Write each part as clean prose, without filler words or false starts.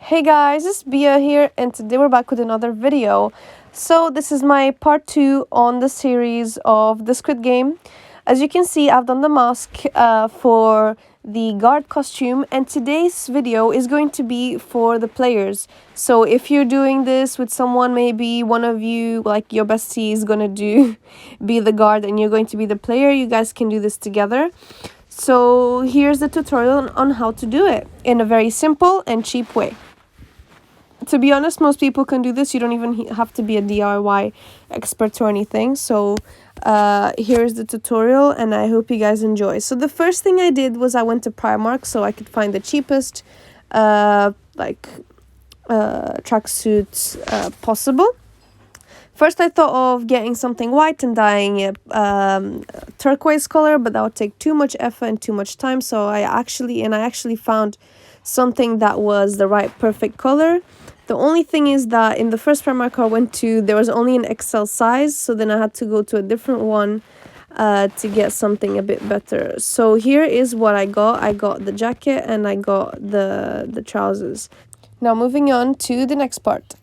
Hey guys, it's Bia here, and today we're back with another video. So this is my part 2 on the series of the Squid Game. As you can see, I've done the mask for the guard costume, and today's video is going to be for the players. So if you're doing this with someone, maybe one of you, like your bestie, is gonna be the guard and you're going to be the player, you guys can do this together. So here's the tutorial on how to do it in a very simple and cheap way. To be honest, most people can do this. You don't even have to be a DIY expert or anything. So here's the tutorial, and I hope you guys enjoy. So the first thing I did was I went to Primark so I could find the cheapest tracksuits possible. First, I thought of getting something white and dyeing it turquoise color, but that would take too much effort and too much time. So I actually found something that was the right perfect color. The only thing is that in the first Primark I went to, there was only an XL size, so then I had to go to a different one to get something a bit better. So here is what I got. I got the jacket and I got the trousers. Now moving on to the next part.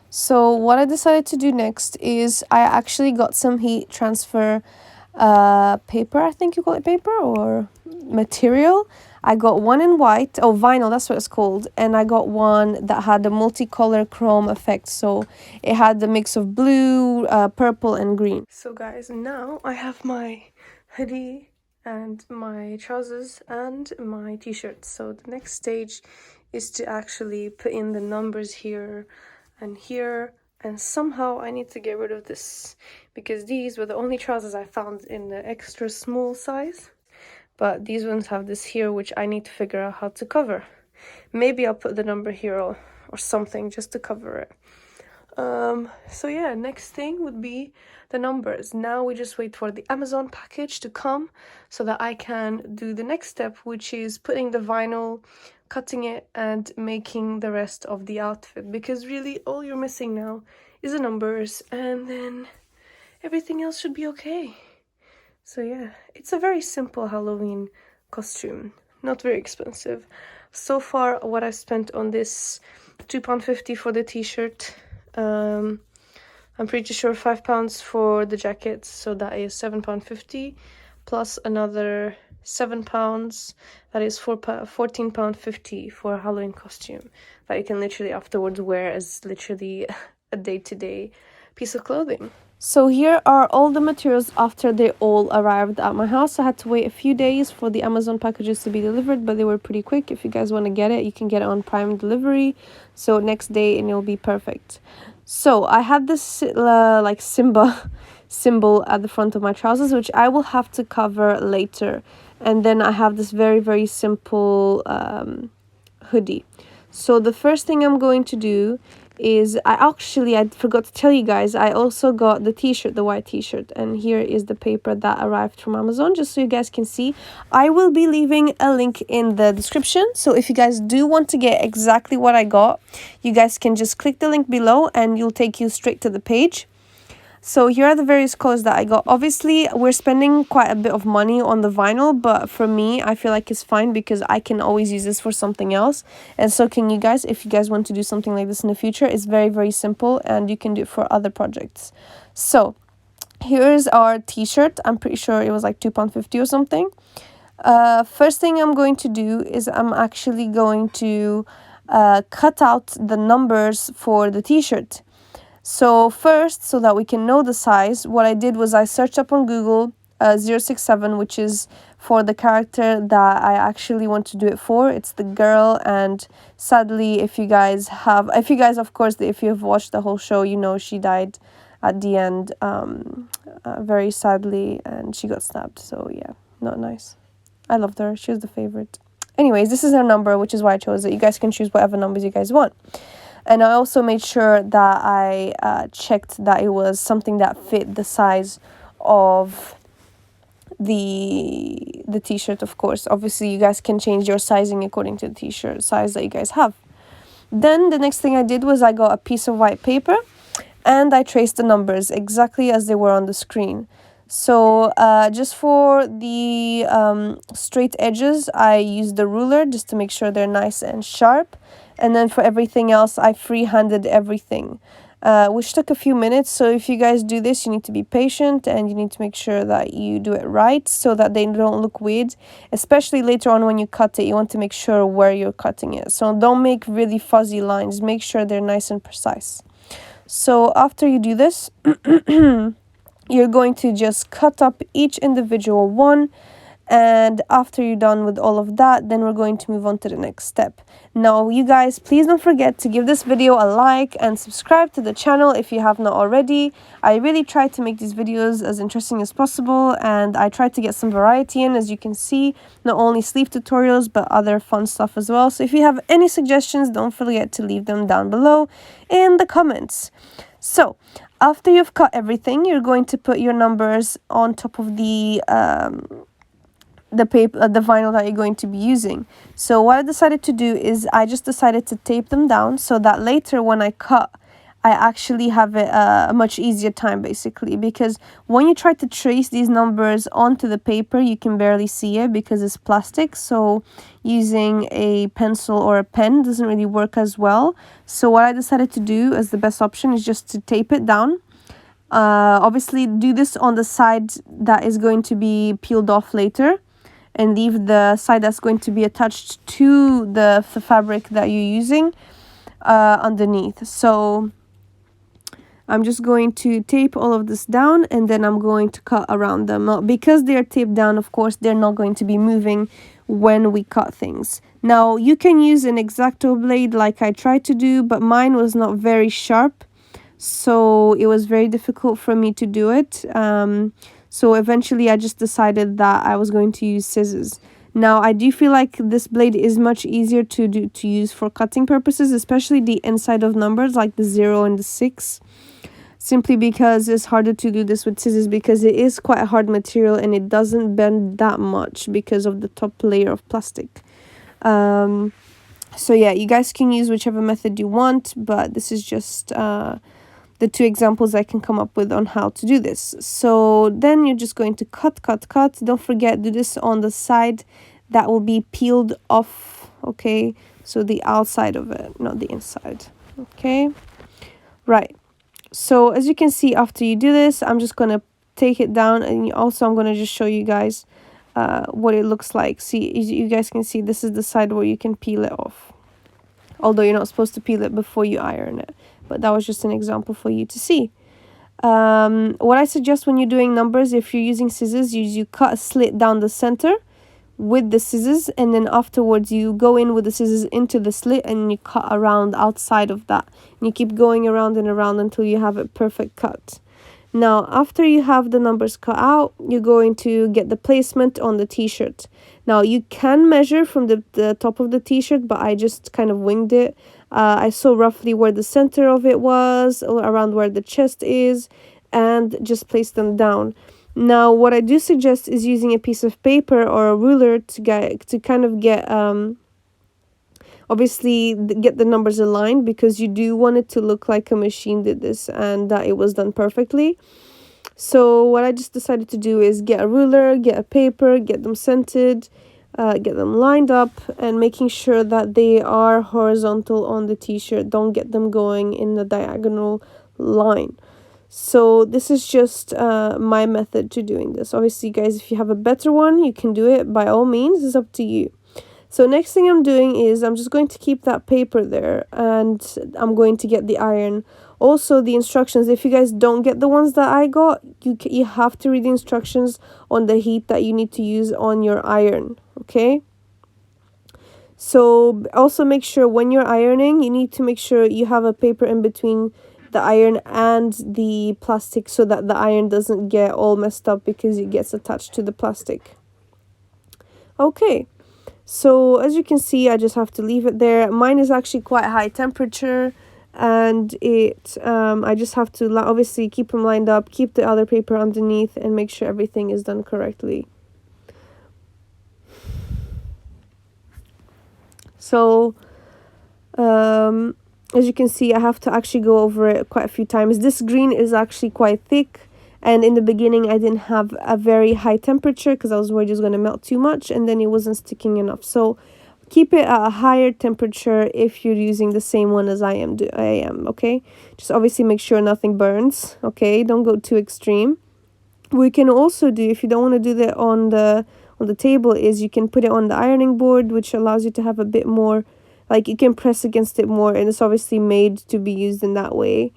So what I decided to do next is I actually got some heat transfer paper, I think you call it paper, or material. I got one in white, vinyl, that's what it's called, and I got one that had a multicolor chrome effect, so it had the mix of blue, purple and green. So guys, now I have my hoodie and my trousers and my t-shirt. So the next stage is to actually put in the numbers here and here, and somehow I need to get rid of this because these were the only trousers I found in the extra small size. But these ones have this here, which I need to figure out how to cover. Maybe I'll put the number here or something just to cover it. So yeah, next thing would be the numbers. Now we just wait for the Amazon package to come so that I can do the next step, which is putting the vinyl, cutting it, and making the rest of the outfit. Because really, all you're missing now is the numbers, and then everything else should be okay. So yeah, it's a very simple Halloween costume, not very expensive. So far, what I've spent on this, £2.50 for the t-shirt, I'm pretty sure £5 for the jacket, so that is £7.50, plus another £7, that is £14.50 for a Halloween costume that you can literally afterwards wear as literally a day-to-day piece of clothing. So here are all the materials after they all arrived at my house. I had to wait a few days for the Amazon packages to be delivered, but they were pretty quick. If you guys want to get it, you can get it on Prime delivery. So next day and it'll be perfect. So I had this symbol at the front of my trousers, which I will have to cover later. And then I have this very, very simple hoodie. So the first thing I'm going to do is I forgot to tell you guys, I also got the t-shirt, the white t-shirt, and here is the paper that arrived from Amazon, just so you guys can see. I will be leaving a link in the description, so if you guys do want to get exactly what I got, you guys can just click the link below and it'll take you straight to the page. So here are the various colors that I got. Obviously, we're spending quite a bit of money on the vinyl, but for me, I feel like it's fine because I can always use this for something else. And so can you guys, if you guys want to do something like this in the future. It's very, very simple and you can do it for other projects. So here's our t-shirt. I'm pretty sure it was like £2.50 or something. First thing I'm going to do is I'm actually going to cut out the numbers for the t-shirt. So first, so that we can know the size, what I did was I searched up on Google 067, which is for the character that I actually want to do it for. It's the girl, and sadly, if you guys, of course, if you've watched the whole show, you know she died at the end, very sadly, and she got stabbed. So yeah, not nice. I loved her. She was the favorite. Anyways, this is her number, which is why I chose it. You guys can choose whatever numbers you guys want. And I also made sure that I checked that it was something that fit the size of the t-shirt, of course. Obviously, you guys can change your sizing according to the t-shirt size that you guys have. Then the next thing I did was I got a piece of white paper and I traced the numbers exactly as they were on the screen. So just for the straight edges, I use the ruler just to make sure they're nice and sharp. And then for everything else, I freehanded everything, which took a few minutes. So if you guys do this, you need to be patient and you need to make sure that you do it right so that they don't look weird. Especially later on when you cut it, you want to make sure where you're cutting it. So don't make really fuzzy lines. Make sure they're nice and precise. So after you do this, you're going to just cut up each individual one, and after you're done with all of that, then we're going to move on to the next step. Now you guys, please don't forget to give this video a like and subscribe to the channel if you have not already. I really try to make these videos as interesting as possible, and I try to get some variety in, as you can see, not only sleeve tutorials but other fun stuff as well. So if you have any suggestions, don't forget to leave them down below in the comments. So after you've cut everything, you're going to put your numbers on top of the paper, the vinyl that you're going to be using. So what I decided to do is I just decided to tape them down so that later when I cut, I actually have it a much easier time, basically, because when you try to trace these numbers onto the paper, you can barely see it because it's plastic. So using a pencil or a pen doesn't really work as well. So what I decided to do as the best option is just to tape it down. Obviously do this on the side that is going to be peeled off later, and leave the side that's going to be attached to the fabric that you're using underneath. So I'm just going to tape all of this down, and then I'm going to cut around them. Now, because they're taped down, of course, they're not going to be moving when we cut things. Now, you can use an X-Acto blade like I tried to do, but mine was not very sharp, so it was very difficult for me to do it. So eventually I just decided that I was going to use scissors. Now, I do feel like this blade is much easier to use for cutting purposes, especially the inside of numbers like the 0 and the 6. Simply because it's harder to do this with scissors because it is quite a hard material and it doesn't bend that much because of the top layer of plastic. So yeah, you guys can use whichever method you want, but this is just the two examples I can come up with on how to do this. So then you're just going to cut. Don't forget, do this on the side that will be peeled off, okay? So the outside of it, not the inside, okay? Right. So as you can see, after you do this, I'm just going to take it down, and also I'm going to just show you guys what it looks like. See, you guys can see this is the side where you can peel it off, although you're not supposed to peel it before you iron it, but that was just an example for you to see. What I suggest when you're doing numbers, if you're using scissors, you cut a slit down the center with the scissors, and then afterwards you go in with the scissors into the slit and you cut around outside of that, and you keep going around and around until you have a perfect cut. Now, after you have the numbers cut out, you're going to get the placement on the t-shirt. Now, you can measure from the top of the t-shirt, but I just kind of winged it. I saw roughly where the center of it was, around where the chest is, and just place them down. Now, what I do suggest is using a piece of paper or a ruler to kind of get, obviously, get the numbers aligned, because you do want it to look like a machine did this and that it was done perfectly. So what I just decided to do is get a ruler, get a paper, get them centered, get them lined up, and making sure that they are horizontal on the t-shirt. Don't get them going in the diagonal line. So this is just my method to doing this. Obviously, guys, if you have a better one, you can do it by all means. It's up to you. So next thing I'm doing is I'm just going to keep that paper there, and I'm going to get the iron. Also, the instructions, if you guys don't get the ones that I got, you have to read the instructions on the heat that you need to use on your iron, okay? So also make sure when you're ironing, you need to make sure you have a paper in between the iron and the plastic so that the iron doesn't get all messed up because it gets attached to the plastic. Okay, so as you can see, I just have to leave it there. Mine is actually quite high temperature, and I just have to obviously keep them lined up, keep the other paper underneath, and make sure everything is done correctly. So as you can see, I have to actually go over it quite a few times. This green is actually quite thick, And in the beginning, I didn't have a very high temperature because I was worried it was going to melt too much and then it wasn't sticking enough. So keep it at a higher temperature if you're using the same one as I am, okay? Just obviously make sure nothing burns, okay? Don't go too extreme. We can also do, if you don't want to do that on the table, is you can put it on the ironing board, which allows you to have a bit more, like you can press against it more, and it's obviously made to be used in that way.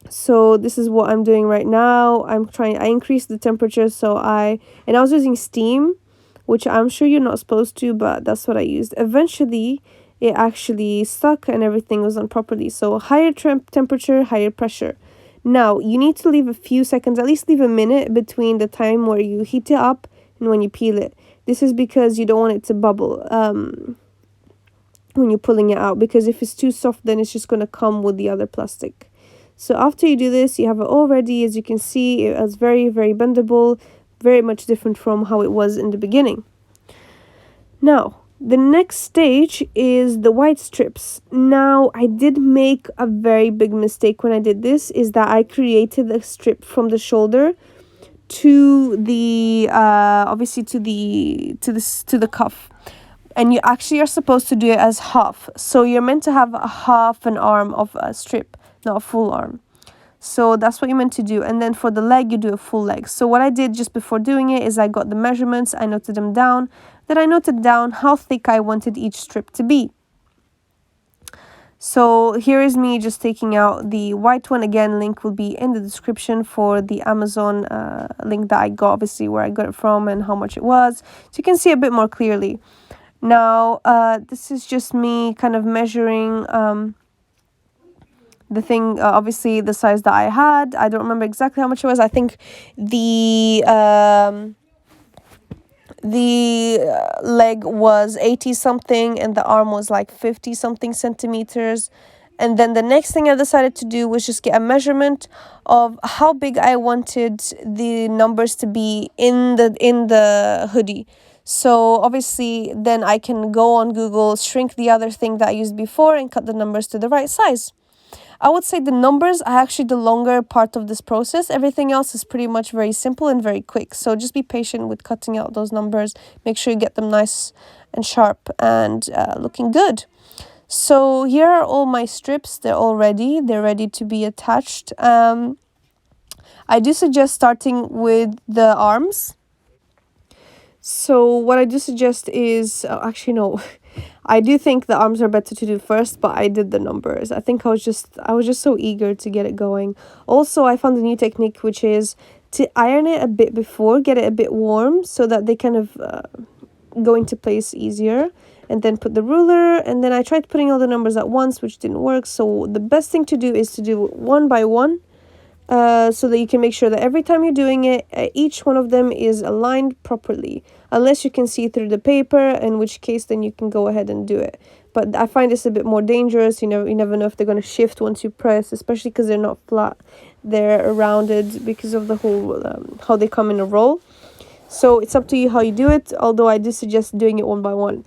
So this is what I'm doing right now. I increased the temperature, and I was using steam, which I'm sure you're not supposed to, but that's what I used. Eventually, it actually stuck and everything was done properly. So higher temperature, higher pressure. Now, you need to leave a few seconds, at least leave a minute between the time where you heat it up and when you peel it. This is because you don't want it to bubble when you're pulling it out, because if it's too soft, then it's just going to come with the other plastic. So after you do this, you have it all ready. As you can see, it's very, very bendable, very much different from how it was in the beginning. Now, the next stage is the white strips. Now, I did make a very big mistake when I did this, is that I created a strip from the shoulder to the obviously to the cuff, and you actually are supposed to do it as half. So you're meant to have a half an arm of a strip, not a full arm. So that's what you're meant to do. And then for the leg, you do a full leg. So what I did just before doing it is I got the measurements, I noted them down. Then I noted down how thick I wanted each strip to be. So here is me just taking out the white one. Again, link will be in the description for the Amazon link that I got, obviously where I got it from and how much it was. So you can see a bit more clearly. Now, this is just me kind of measuring the thing, obviously the size that I had. I don't remember exactly how much it was. I think the leg was 80 something and the arm was like 50 something centimeters. And then the next thing I decided to do was just get a measurement of how big I wanted the numbers to be in the hoodie. So obviously then I can go on Google, shrink the other thing that I used before and cut the numbers to the right size. I would say the numbers are actually the longer part of this process. Everything else is pretty much very simple and very quick. So just be patient with cutting out those numbers. Make sure you get them nice and sharp and looking good. So here are all my strips. They're all ready. They're ready to be attached. I do suggest starting with the arms. So what I do suggest is, actually no, I do think the arms are better to do first, but I did the numbers. I think I was just so eager to get it going. Also, I found a new technique, which is to iron it a bit before, get it a bit warm so that they kind of go into place easier. And then put the ruler, and then I tried putting all the numbers at once, which didn't work. So the best thing to do is to do one by one. So that you can make sure that every time you're doing it, each one of them is aligned properly, unless you can see through the paper, in which case then you can go ahead and do it. But I find this a bit more dangerous. You never know if they're going to shift once you press, especially because they're not flat, they're rounded because of the whole how they come in a roll. So it's up to you how you do it, although I do suggest doing it one by one.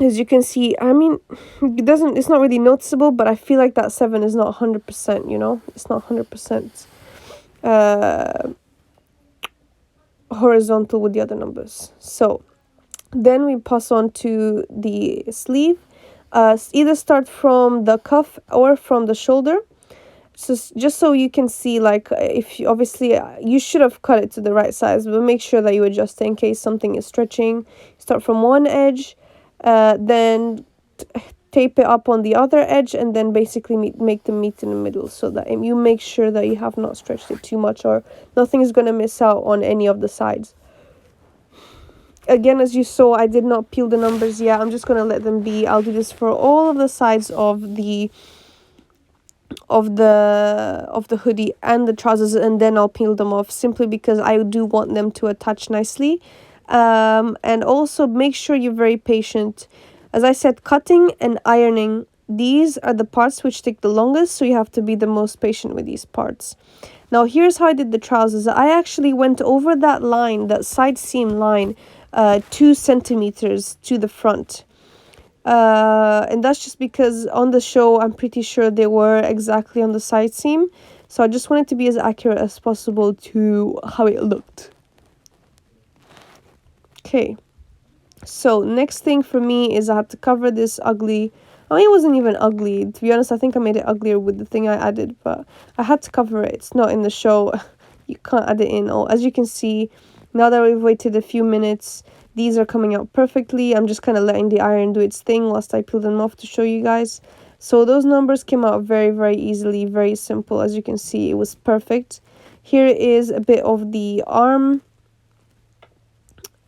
As you can see, I mean, it's not really noticeable, but I feel like that 7 is not 100%, it's not 100% horizontal with the other numbers. So then we pass on to the sleeve. Either start from the cuff or from the shoulder. So just so you can see, like, if you obviously you should have cut it to the right size, but make sure that you adjust it in case something is stretching. Start from one edge. Then tape it up on the other edge, and then basically make them meet in the middle, so that you make sure that you have not stretched it too much, or nothing is going to miss out on any of the sides. Again, as you saw, I did not peel the numbers yet. I'm just going to let them be. I'll do this for all of the sides of the hoodie and the trousers, and then I'll peel them off, simply because I do want them to attach nicely. And also make sure you're very patient. As I said, cutting and ironing, these are the parts which take the longest, so you have to be the most patient with these parts. Now here's how I did the trousers. I actually went over that line, that side seam line, 2 centimeters to the front. And that's just because on the show I'm pretty sure they were exactly on the side seam, so I just wanted to be as accurate as possible to how it looked. Okay, so next thing for me is I had to cover this ugly, I mean, it wasn't even ugly, to be honest. I think I made it uglier with the thing I added, but I had to cover it. It's not in the show. You can't add it in. Oh, as you can see, now that we've waited a few minutes, these are coming out perfectly. I'm just kind of letting the iron do its thing whilst I peel them off to show you guys. So those numbers came out very, very easily, very simple. As you can see, it was perfect. Here is a bit of the arm.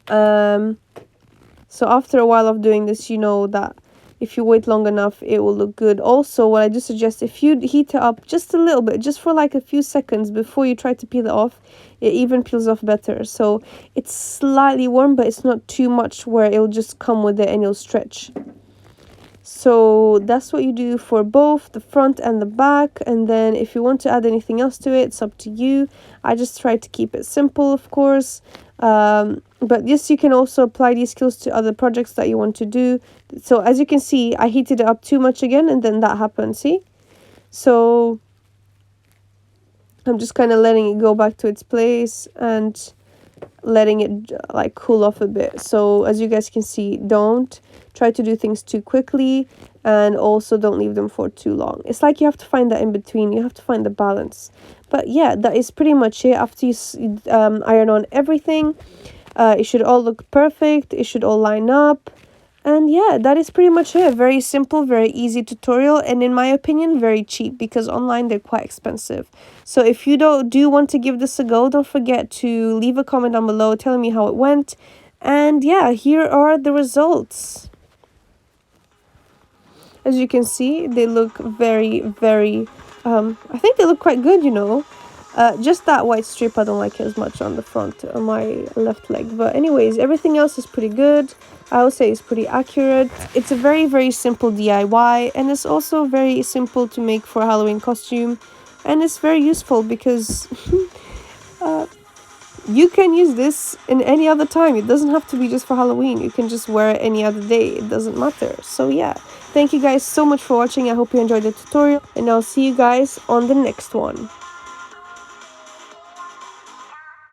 So after a while of doing this, you know that if you wait long enough, it will look good. Also, what I do suggest, if you heat it up just a little bit, just for like a few seconds before you try to peel it off, it even peels off better. So it's slightly warm, but it's not too much where it'll just come with it and it'll stretch. So that's what you do for both the front and the back. And then if you want to add anything else to it, it's up to you. I just try to keep it simple, of course. But yes, you can also apply these skills to other projects that you want to do. So as you can see, I heated it up too much again, and then that happened, see? So I'm just kind of letting it go back to its place and letting it like cool off a bit. So as you guys can see, don't try to do things too quickly, and also don't leave them for too long. It's like you have to find that in between. You have to find the balance. But yeah, that is pretty much it. After you iron on everything, it should all look perfect. It should all line up. And yeah, that is pretty much it. Very simple, very easy tutorial, and in my opinion, very cheap, because online they're quite expensive. So if you do want to give this a go, don't forget to leave a comment down below telling me how it went. And yeah, here are the results. As you can see, they look very, very, I think they look quite good, you know. Just that white strip, I don't like it as much on the front, on my left leg. But anyways, everything else is pretty good. I would say it's pretty accurate. It's a very, very simple DIY, and it's also very simple to make for a Halloween costume. And it's very useful because you can use this in any other time. It doesn't have to be just for Halloween. You can just wear it any other day. It doesn't matter. So yeah, thank you guys so much for watching. I hope you enjoyed the tutorial, and I'll see you guys on the next one.